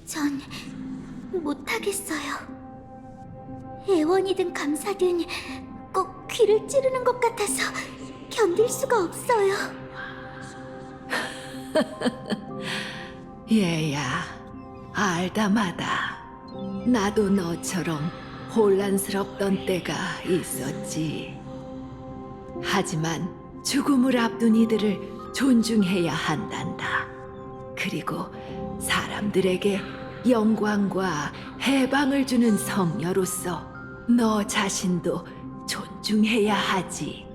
전 못하겠어요. 애원이든 감사든 꼭 귀를 찌르는 것 같아서 견딜 수가 없어요. 얘야, 알다마다 나도 너처럼 혼란스럽던 때가 있었지. 하지만 죽음을 앞둔 이들을 존중해야 한단다. 그리고 사람들에게 영광과 해방을 주는 성녀로서 너 자신도 존중해야 하지.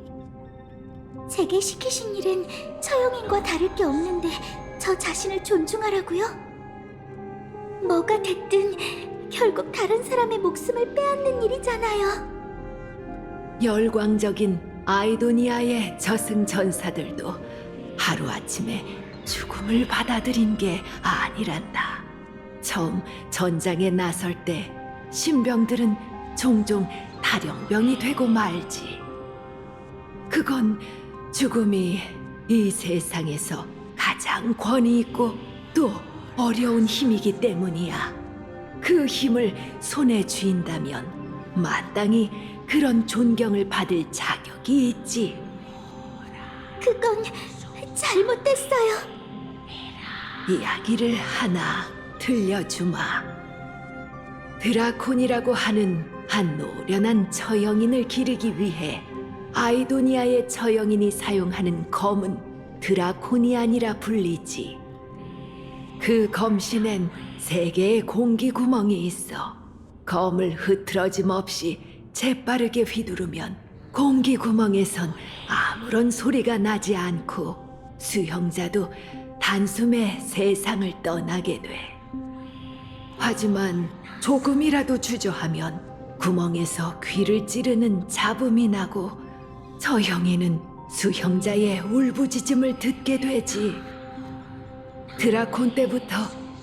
제게 시키신 일은 처형인과 다를 게 없는데 저 자신을 존중하라고요? 뭐가 됐든 결국 다른 사람의 목숨을 빼앗는 일이잖아요. 열광적인 아이도니아의 저승전사들도 하루아침에 죽음을 받아들인 게 아니란다. 처음 전장에 나설 때 신병들은 종종 탈영병이 되고 말지. 그건 죽음이 이 세상에서 가장 권위 있고 또 어려운 힘이기 때문이야. 그 힘을 손에 쥔다면 마땅히 그런 존경을 받을 자격이 있지. 그건 잘못됐어요. 이야기를 하나 들려주마. 드라콘이라고 하는 한 노련한 처형인을 기르기 위해 아이도니아의 처형인이 사용하는 검은 드라코니안이라 불리지. 그 검신엔 3개의 공기 구멍이 있어. 검을 흐트러짐 없이 재빠르게 휘두르면 공기 구멍에선 아무런 소리가 나지 않고 수형자도 단숨에 세상을 떠나게 돼. 하지만 조금이라도 주저하면 구멍에서 귀를 찌르는 잡음이 나고 처형이는 수형자의 울부짖음을 듣게 되지. 드라콘 때부터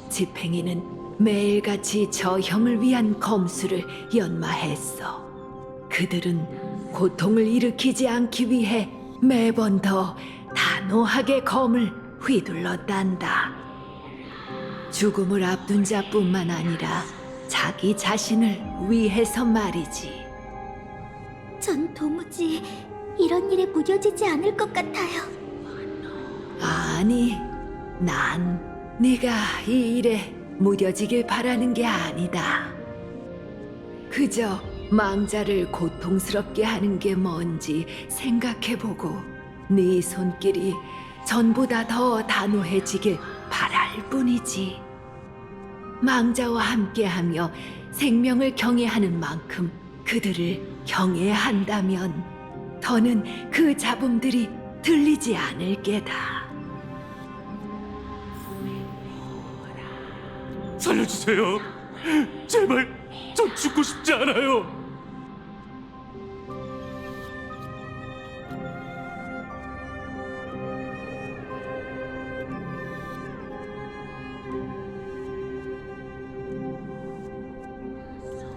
집행이는 매일같이 저형을 위한 검수를 연마했어. 그들은 고통을 일으키지 않기 위해 매번 더 단호하게 검을 휘둘렀단다. 죽음을 앞둔 자뿐만 아니라 자기 자신을 위해서 말이지. 전 도무지 이런 일에 무뎌지지 않을 것 같아요. 아니, 난 네가 이 일에 무뎌지길 바라는 게 아니다. 그저 망자를 고통스럽게 하는 게 뭔지 생각해보고 네 손길이 전보다 더 단호해지길 바랄 뿐이지. 망자와 함께하며 생명을 경외하는 만큼 그들을 경외한다면 더는 그 잡음들이 들리지 않을 게다. 살려주세요. 제발, 전 죽고 싶지 않아요.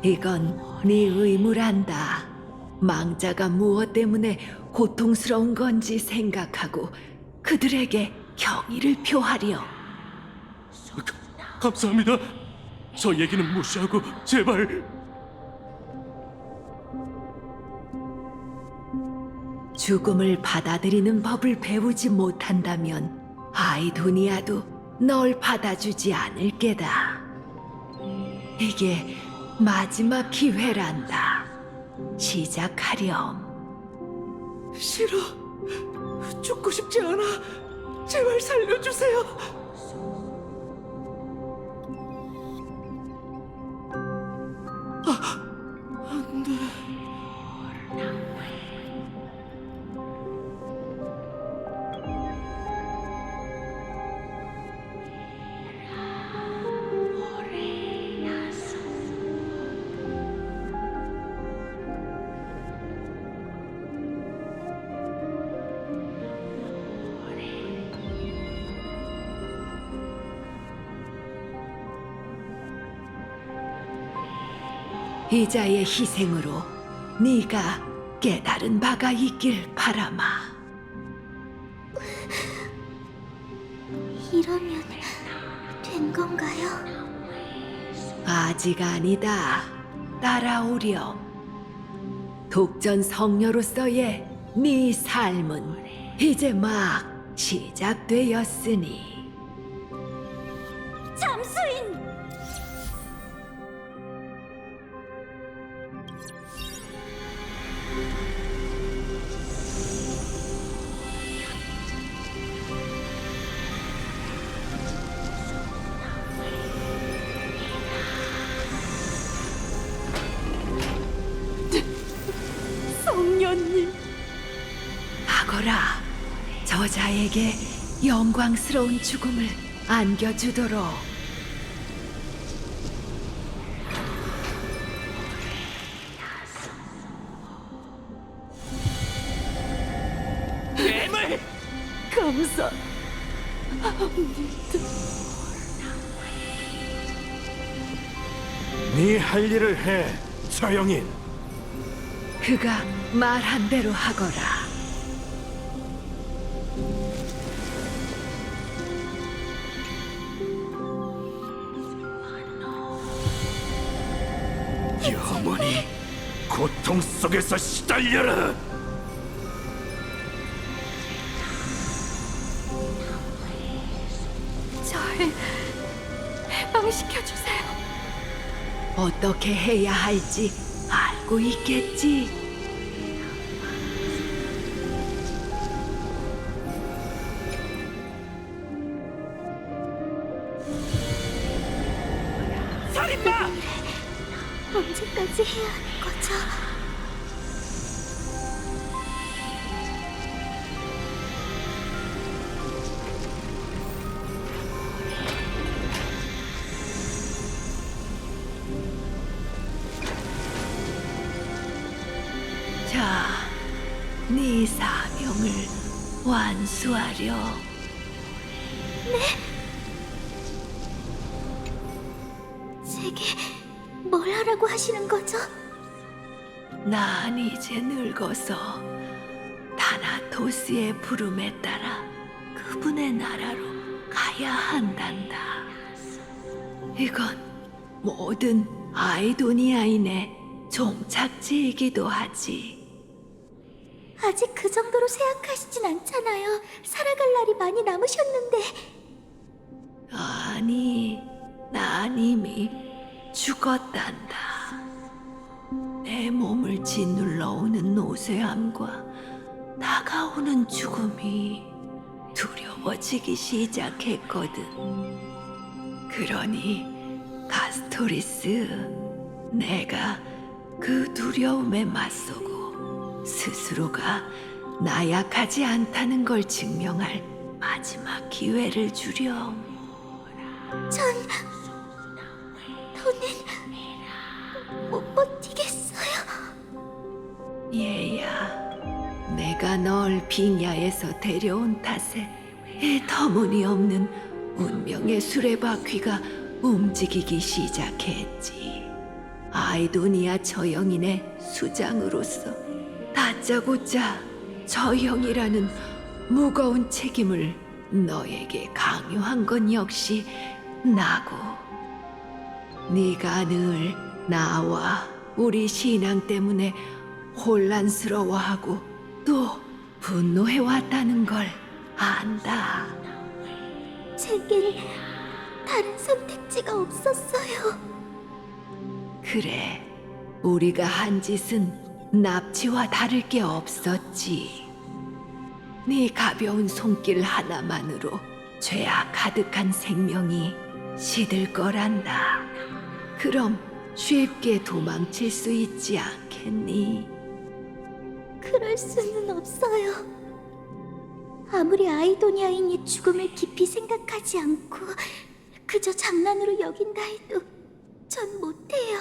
이건 네 의무란다. 망자가 무엇 때문에 고통스러운 건지 생각하고 그들에게 경의를 표하렴. 감사합니다. 저 얘기는 무시하고 제발. 죽음을 받아들이는 법을 배우지 못한다면 아이도니아도 널 받아주지 않을 게다. 이게 마지막 기회란다. 시작하렴. 싫어. 죽고 싶지 않아. 제발 살려주세요. 안 돼. 이자의 희생으로 네가 깨달은 바가 있길 바라마. 이러면 된 건가요? 아직 아니다. 따라오렴. 독전 성녀로서의 네 삶은 이제 막 시작되었으니. 잠수인! 성년님, 하거라. 저자에게 영광스러운 죽음을 안겨주도록. 애물! 감사. 네 할 일을 해, 서영인. 그가 말한 대로 하거라. 영원히 고통 속에서 시달려라. 절 해방시켜주세요. 어떻게 해야 할지 알고 있겠지. 살인마! 언제까지 해야 하는 거죠? 자, 네 사명을 완수하려. 제게 뭘 하라고 하시는 거죠? 난 이제 늙어서 다나토스의 부름에 따라 그분의 나라로 가야 한단다. 이건 모든 아이도니아인의 종착지이기도 하지. 아직 그 정도로 생각하시진 않잖아요. 살아갈 날이 많이 남으셨는데. 아니, 난 이미 죽었단다. 내 몸을 짓눌러 오는 노쇠함과 다가오는 죽음이 두려워지기 시작했거든. 그러니 가스토리스, 내가 그 두려움에 맞서고 스스로가 나약하지 않다는 걸 증명할 마지막 기회를 주렴. 더는 못 버티겠어요. 얘야, 내가 널 빙야에서 데려온 탓에 이 터무니없는 운명의 수레바퀴가 움직이기 시작했지. 아이도니아 저영인의 수장으로서 다짜고짜 저영이라는 무거운 책임을 너에게 강요한 건 역시 나고, 네가 늘 나와 우리 신앙 때문에 혼란스러워하고 또 분노해왔다는 걸 안다. 제겐 다른 선택지가 없었어요. 그래, 우리가 한 짓은 납치와 다를 게 없었지. 네 가벼운 손길 하나만으로 죄악 가득한 생명이 시들 거란다. 그럼 쉽게 도망칠 수 있지 않겠니? 그럴 수는 없어요. 아무리 아이도니아인이 죽음을 깊이 생각하지 않고 그저 장난으로 여긴다 해도 전 못해요.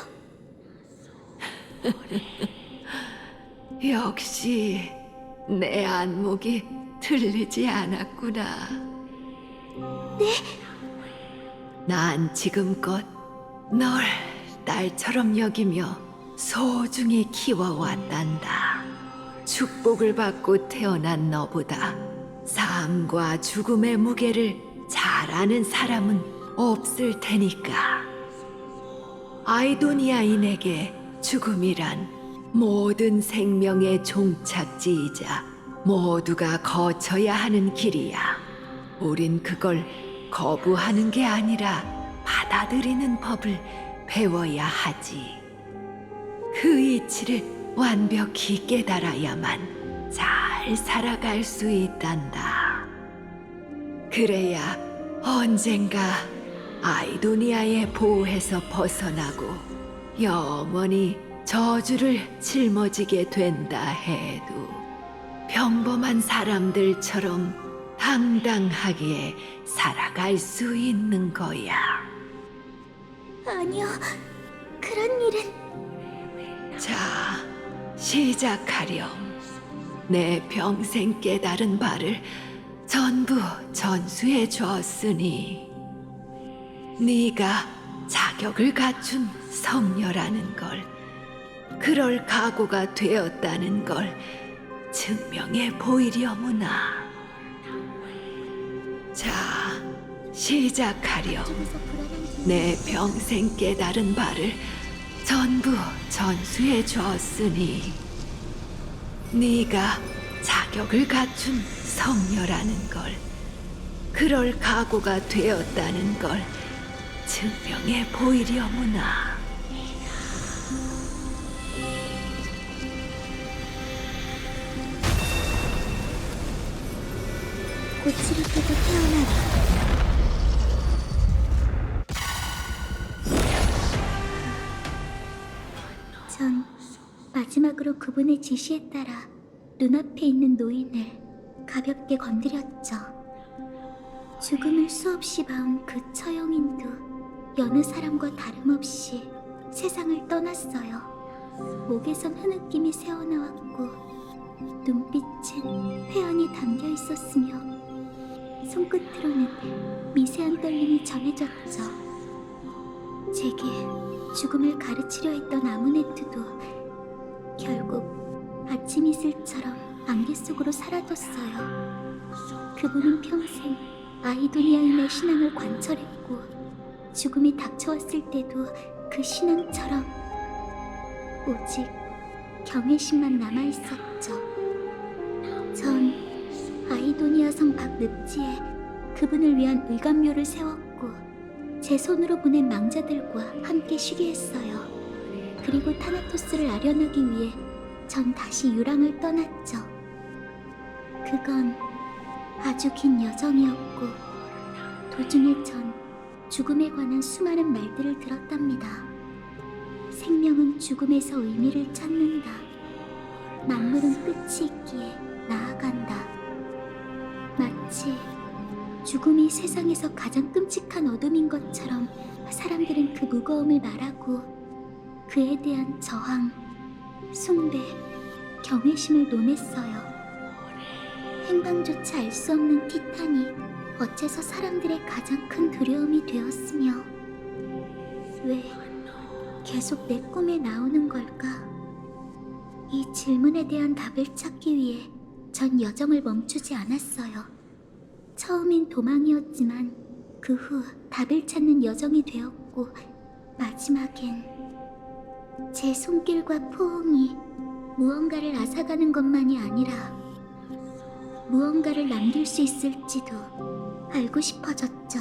역시 내 안목이 틀리지 않았구나. 네? 난 지금껏 널 딸처럼 여기며 소중히 키워왔단다. 축복을 받고 태어난 너보다 삶과 죽음의 무게를 잘 아는 사람은 없을 테니까. 아이도니아인에게 죽음이란 모든 생명의 종착지이자 모두가 거쳐야 하는 길이야. 우린 그걸 거부하는 게 아니라 받아들이는 법을 배워야 하지. 그 이치를 완벽히 깨달아야만 잘 살아갈 수 있단다. 그래야 언젠가 아이도니아의 보호에서 벗어나고 영원히 저주를 짊어지게 된다 해도 평범한 사람들처럼 당당하게 살아갈 수 있는 거야. 아니요, 그런 일은. 자, 시작하렴. 내 평생 깨달은 바를 전부 전수해 줬으니 네가 자격을 갖춘 성녀라는 걸, 그럴 각오가 되었다는 걸 증명해 보이려무나. 자, 시작하렴. 내 평생 깨달은 바를 전부 전수해 줬으니 네가 자격을 갖춘 성녀라는 걸, 그럴 각오가 되었다는 걸 증명해 보이려무나. 고치를 깨고 태어나라. 전 마지막으로 그분의 지시에 따라 눈앞에 있는 노인을 가볍게 건드렸죠. 죽음을 수없이 봐온 그 처형인도 여느 사람과 다름없이 세상을 떠났어요. 목에선 흐느낌이 새어나왔고 눈빛은 회한이 담겨 있었으며 손끝으로는 미세한 떨림이 전해졌죠. 제게 죽음을 가르치려 했던 아무네트도 결국 아침 이슬처럼 안개 속으로 사라졌어요. 그분은 평생 아이도니아인의 신앙을 관철했고 죽음이 닥쳐왔을 때도 그 신앙처럼 오직 경외심만 남아있었죠. 전 아이도니아 성 밖 늪지에 그분을 위한 의감묘를 세웠고 제 손으로 보낸 망자들과 함께 쉬게 했어요. 그리고 타나토스를 아련하기 위해 전 다시 유랑을 떠났죠. 그건 아주 긴 여정이었고 도중에 전 죽음에 관한 수많은 말들을 들었답니다. 생명은 죽음에서 의미를 찾는다. 만물은 끝이 있기에 나아간다. 마치 죽음이 세상에서 가장 끔찍한 어둠인 것처럼 사람들은 그 무거움을 말하고 그에 대한 저항, 숭배, 경외심을 논했어요. 행방조차 알 수 없는 티탄이 어째서 사람들의 가장 큰 두려움이 되었으며 왜 계속 내 꿈에 나오는 걸까? 이 질문에 대한 답을 찾기 위해 전 여정을 멈추지 않았어요. 처음엔 도망이었지만 그 후 답을 찾는 여정이 되었고 마지막엔 제 손길과 포옹이 무언가를 앗아가는 것만이 아니라 무언가를 남길 수 있을지도 알고 싶어졌죠.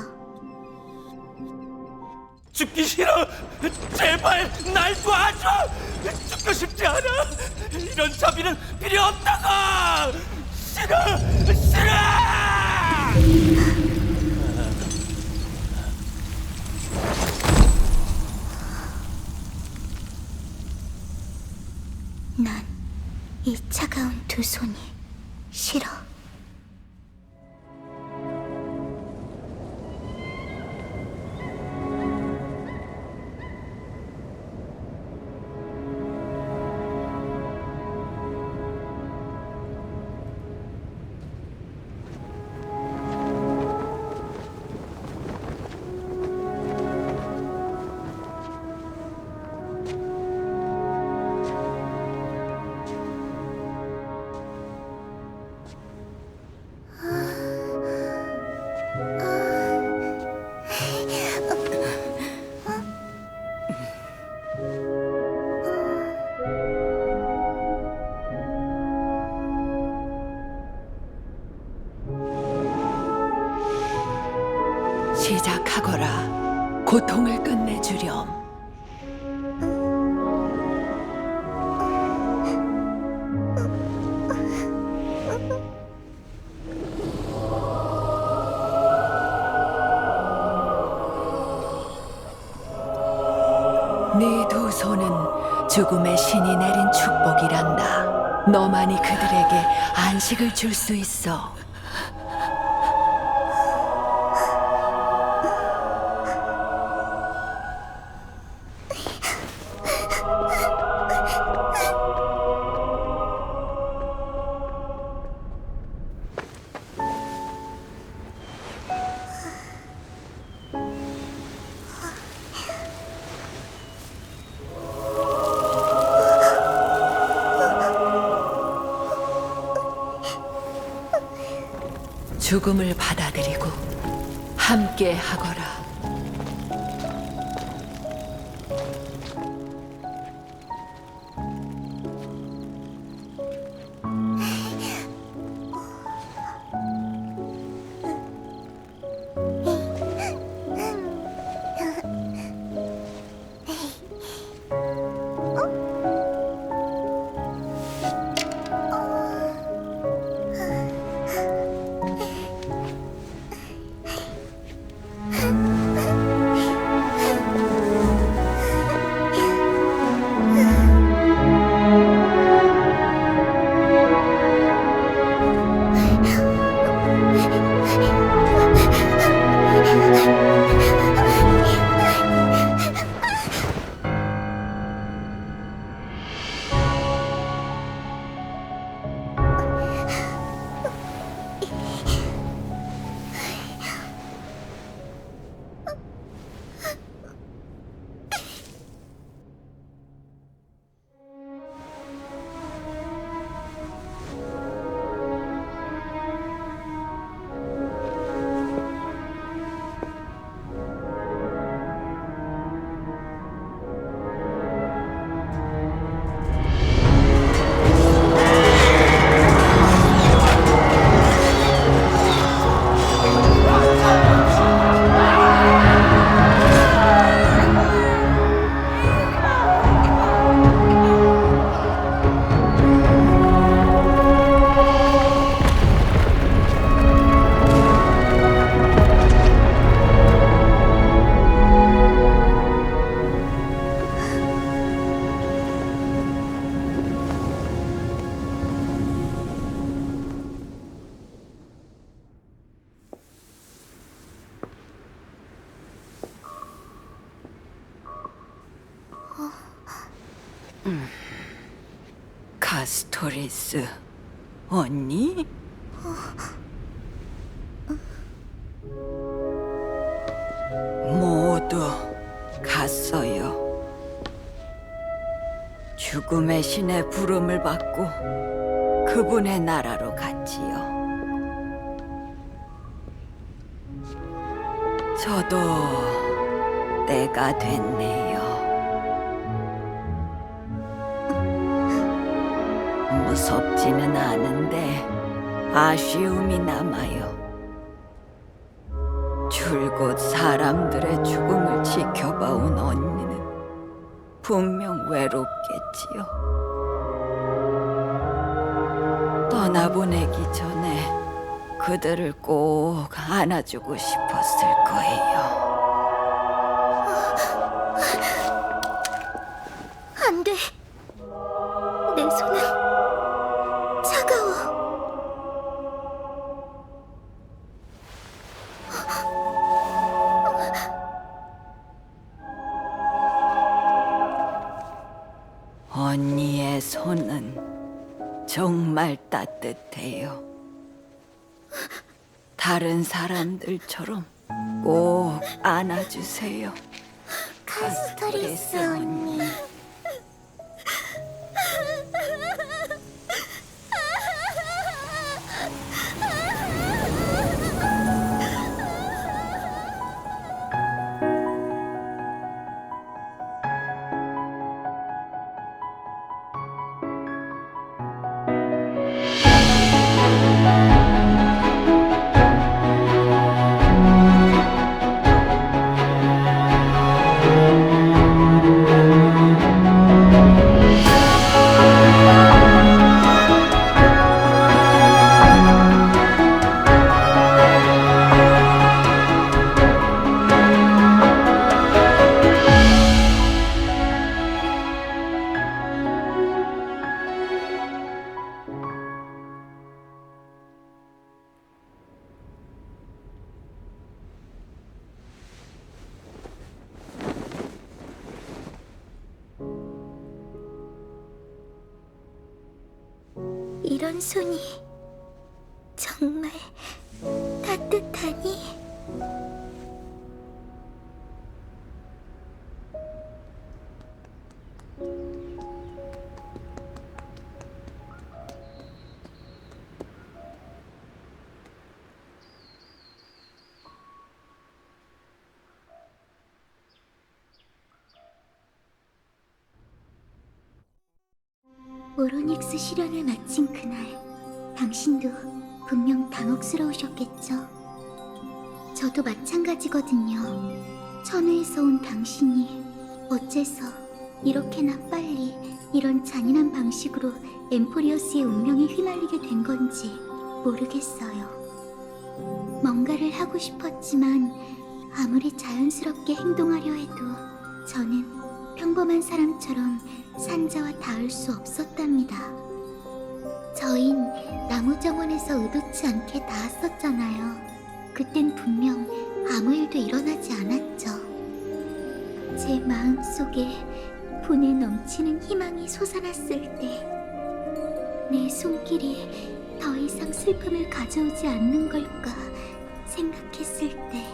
죽기 싫어. 제발 날 도와줘. 죽고 싶지 않아. 이런 자비는 필요 없다고. 싫어, 싫어. 난 이 차가운 두 손이 싫어. 고통을 끝내주렴. 네 두 손은 죽음의 신이 내린 축복이란다. 너만이 그들에게 안식을 줄 수 있어. 죽음을 받아들이고 함께 하거라. 카스토리스, 언니? 모두 갔어요. 죽음의 신의 부름을 받고 그분의 나라로 갔지요. 저도 때가 됐네요. 무섭지는 않은데 아쉬움이 남아요. 줄곧 사람들의 죽음을 지켜봐온 언니는 분명 외롭겠지요. 떠나보내기 전에 그들을 꼭 안아주고 싶었을 거예요. 안 돼. 내 손은 차가워. 언니의 손은 정말 따뜻해요. 다른 사람들처럼 꼭 안아주세요. 카스토리스 언니. 이런 손이 정말 따뜻하니? 오로닉스 실현을 마친 그날, 당신도 분명 당혹스러우셨겠죠? 저도 마찬가지거든요. 천우에서 온 당신이 어째서 이렇게나 빨리 이런 잔인한 방식으로 엠포리어스의 운명에 휘말리게 된 건지 모르겠어요. 뭔가를 하고 싶었지만 아무리 자연스럽게 행동하려 해도 저는 평범한 사람처럼 산자와 닿을 수 없었답니다. 저흰 나무 정원에서 의도치 않게 닿았었잖아요. 그땐 분명 아무 일도 일어나지 않았죠. 제 마음속에 분에 넘치는 희망이 솟아났을 때, 내 손길이 더 이상 슬픔을 가져오지 않는 걸까 생각했을 때,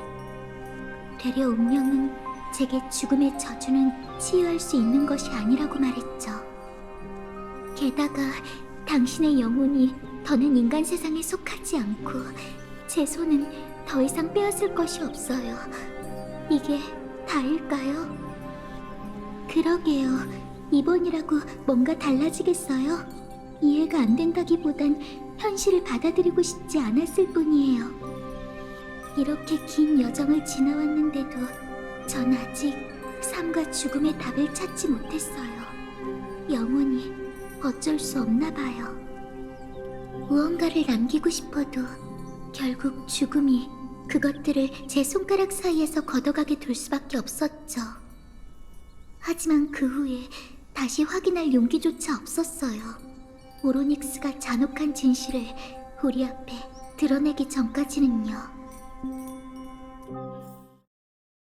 되려 운명은 제게 죽음의 저주는 치유할 수 있는 것이 아니라고 말했죠. 게다가 당신의 영혼이 더는 인간 세상에 속하지 않고 제 손은 더 이상 빼앗을 것이 없어요. 이게 다일까요? 그러게요. 이번이라고 뭔가 달라지겠어요? 이해가 안 된다기보단 현실을 받아들이고 싶지 않았을 뿐이에요. 이렇게 긴 여정을 지나왔는데도 전 아직 삶과 죽음의 답을 찾지 못했어요. 영원히 어쩔 수 없나 봐요. 무언가를 남기고 싶어도 결국 죽음이 그것들을 제 손가락 사이에서 걷어가게 둘 수밖에 없었죠. 하지만 그 후에 다시 확인할 용기조차 없었어요. 오로닉스가 잔혹한 진실을 우리 앞에 드러내기 전까지는요.